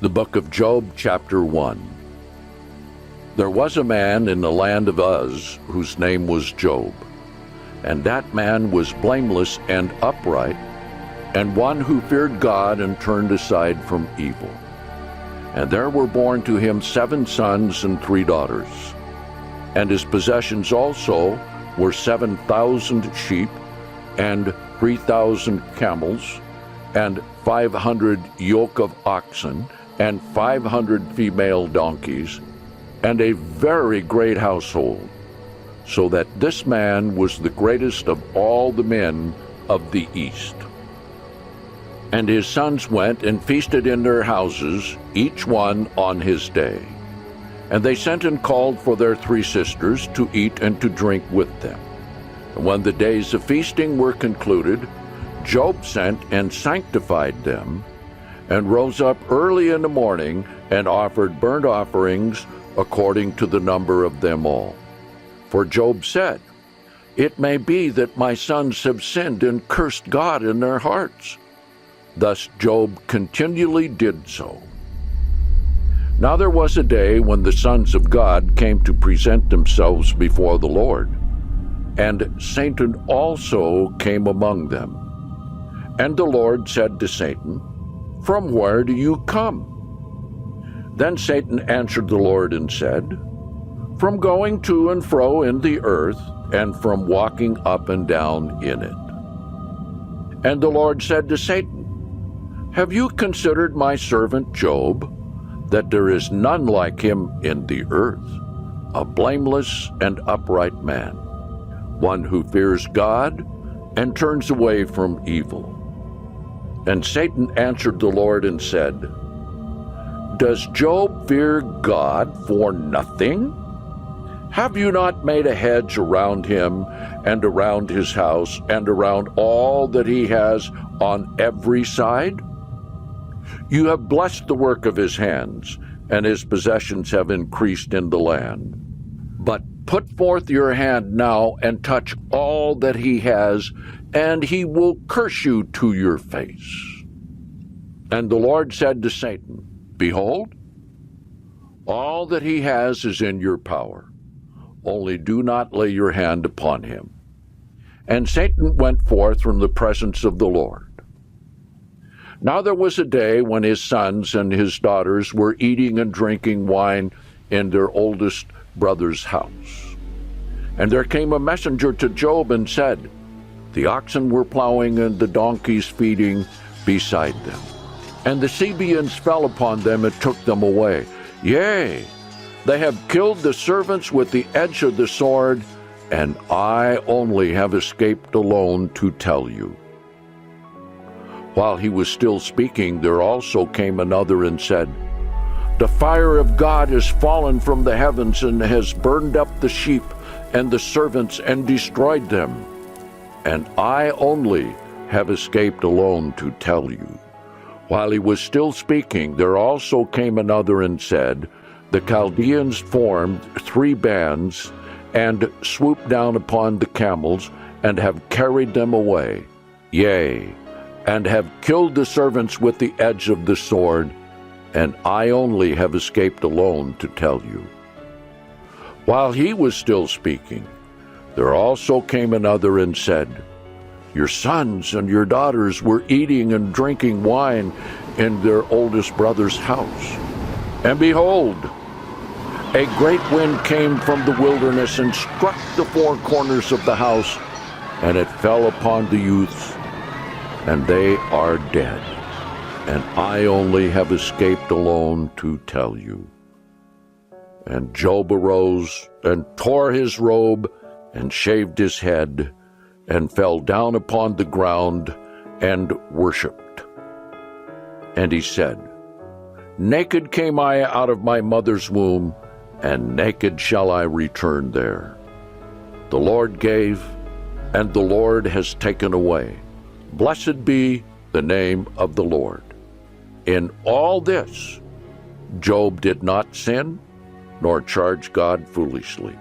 The book of Job, chapter 1. There was a man in the land of Uz whose name was Job, and that man was blameless and upright, and one who feared God and turned aside from evil. And there were born to him 7 sons and 3 daughters. And his possessions also were 7,000 sheep, and 3,000 camels, and 500 yoke of oxen, and 500 female donkeys, and a very great household, so that this man was the greatest of all the men of the east. And his sons went and feasted in their houses, each one on his day. And they sent and called for their 3 sisters to eat and to drink with them. And when the days of feasting were concluded, Job sent and sanctified them, and rose up early in the morning, and offered burnt offerings according to the number of them all. For Job said, "It may be that my sons have sinned and cursed God in their hearts." Thus Job continually did so. Now there was a day when the sons of God came to present themselves before the Lord, and Satan also came among them. And the Lord said to Satan, "From where do you come?" Then Satan answered the Lord and said, "From going to and fro in the earth, and from walking up and down in it." And the Lord said to Satan, "Have you considered my servant Job, that there is none like him in the earth, a blameless and upright man, one who fears God and turns away from evil?" And Satan answered the Lord and said, "Does Job fear God for nothing? Have you not made a hedge around him and around his house and around all that he has on every side? You have blessed the work of his hands, and his possessions have increased in the land. But put forth your hand now and touch all that he has, and he will curse you to your face." And the Lord said to Satan, "Behold, all that he has is in your power. Only do not lay your hand upon him." And Satan went forth from the presence of the Lord. Now there was a day when his sons and his daughters were eating and drinking wine in their oldest brother's house. And there came a messenger to Job and said, "The oxen were plowing and the donkeys feeding beside them. And the Sabeans fell upon them and took them away. Yea, they have killed the servants with the edge of the sword, and I only have escaped alone to tell you." While he was still speaking, there also came another and said, "The fire of God is fallen from the heavens and has burned up the sheep and the servants and destroyed them. And I only have escaped alone to tell you." While he was still speaking, there also came another and said, "The Chaldeans formed 3 bands and swooped down upon the camels and have carried them away. Yea, and have killed the servants with the edge of the sword, and I only have escaped alone to tell you." While he was still speaking, there also came another and said, "Your sons and your daughters were eating and drinking wine in their oldest brother's house. And behold, a great wind came from the wilderness and struck the 4 corners of the house, and it fell upon the youths, and they are dead. And I only have escaped alone to tell you." And Job arose and tore his robe and shaved his head, and fell down upon the ground and worshipped. And he said, "Naked came I out of my mother's womb, and naked shall I return there. The Lord gave, and the Lord has taken away. Blessed be the name of the Lord." In all this, Job did not sin, nor charge God foolishly.